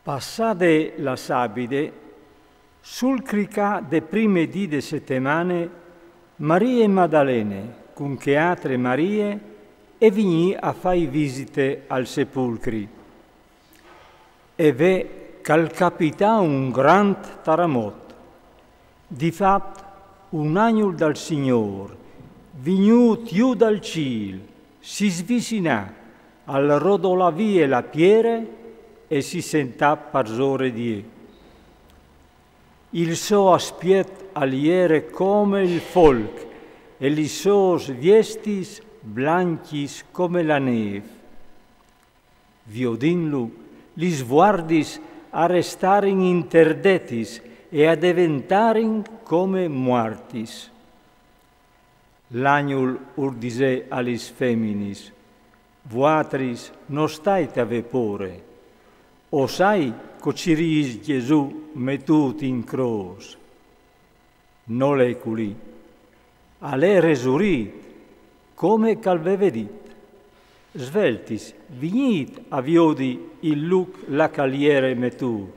Passate la sabide, sul cricà de prime dì de settimane, Maria Maddalene, con che altre Marie, e vigni a fare visite al sepolcri. E ve cal capità un grand taramot. Difatti, un agnol dal Signor, vignut giù dal ciel, si svicinà, al rodolà via la piere e si sentà parzore di. Il suo aspetto aliere come il folk e li suoi vestis blanchis come la neve. Viodinlu, li sguardis a restarin interdetis e a diventarin come mortis. L'agnol urdise alis feminis, voatris non state a vepore, o sai cociris Gesù metut in croce. Non l'eculi, a lei resurit, come calveve dit. Sveltis, vignit a viodi il luc la caliere metut.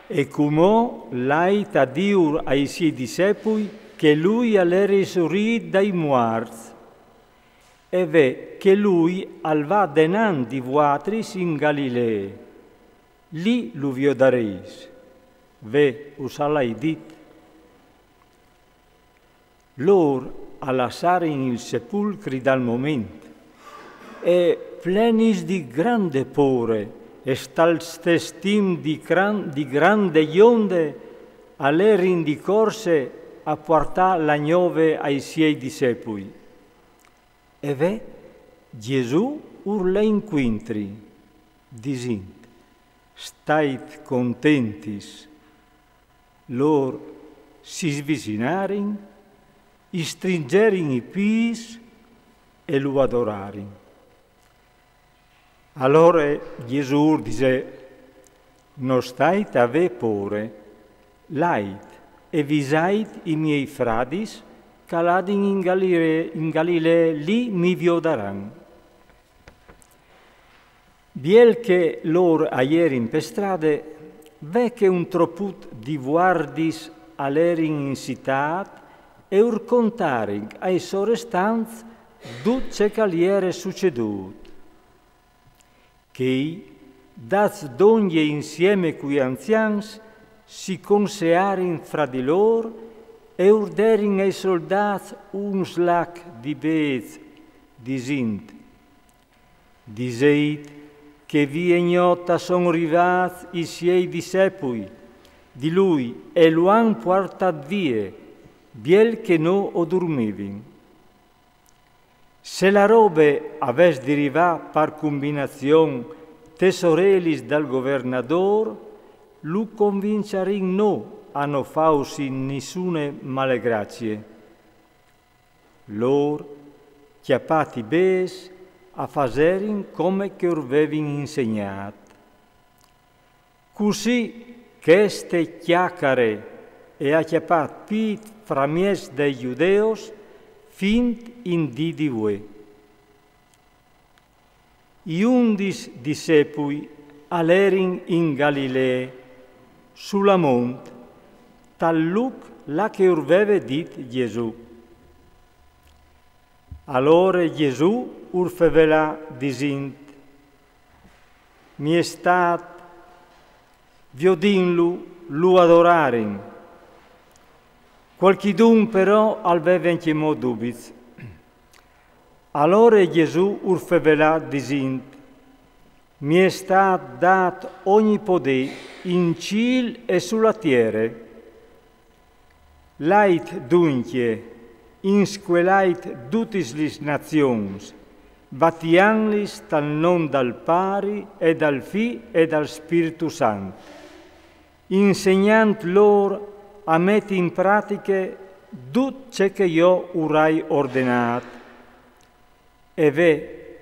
E comò l'ait a diur ai suoi discepoli che lui alle resurit dai morti, e ve che lui al va denandi voatris in Galilea. Lì lo viodareis. Ve usalai dit. Lor a lasciare in il sepolcri dal momento, e plenis di grande pore, e stalstestim di grande ionde, all'erin di corse a portare la gnove ai suoi discepoli. E ve Gesù urla inquintri, disint, stait contentis. Lor si svicinarin, stringerin i pies e lo adorarin. Allora Gesù dice, non state a vepore, lait e visait i miei fradis, caladin in Galilea, lì mi viodaran. Biel che lor aierin per strade, ve che un troput di guardis alerin in città e ur contarin ai sorestanz duce caliere succedut. Che, daz d'ogni insieme cui anzians, si consearin fra di lor e urderin ai soldati un slac di bez, disint. Diseit che via ignota son arrivati i suoi discepoli di lui e lo han portat via, biel che no o dormivin. Se la robe aves deriva par combinazione tesorelis dal governador, lo convincerin no a no fausi nessune malegrazie. Lor, chiappati bes, a faserin come che urvevin insegnat. Così che este chiacare e ha chiappat pit fra mies dei giudeos fint in dì di ue. I 11 discepoli alerin in Galilea, sulla mont, tal luc la che urveve dit Gesù. Allora Gesù urfevela disint, mi è stat, viodinlu, lu adorarin. Qualchidun però alveve inchiamò dubits. Allora Gesù urfevela disint, mi è stat dat ogni poder in ciel e sulla terra. Lait dunque, insquelait dutis lis nations, batianlis tal non dal Pari e dal Fi e dal Spiritu Santo, insegnant lor a metti in pratica tutto ciò che io urai ordinat, e ve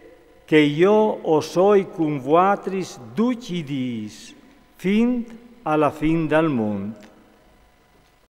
che io o soi con voatris tutti i dis, fin alla fin del mondo.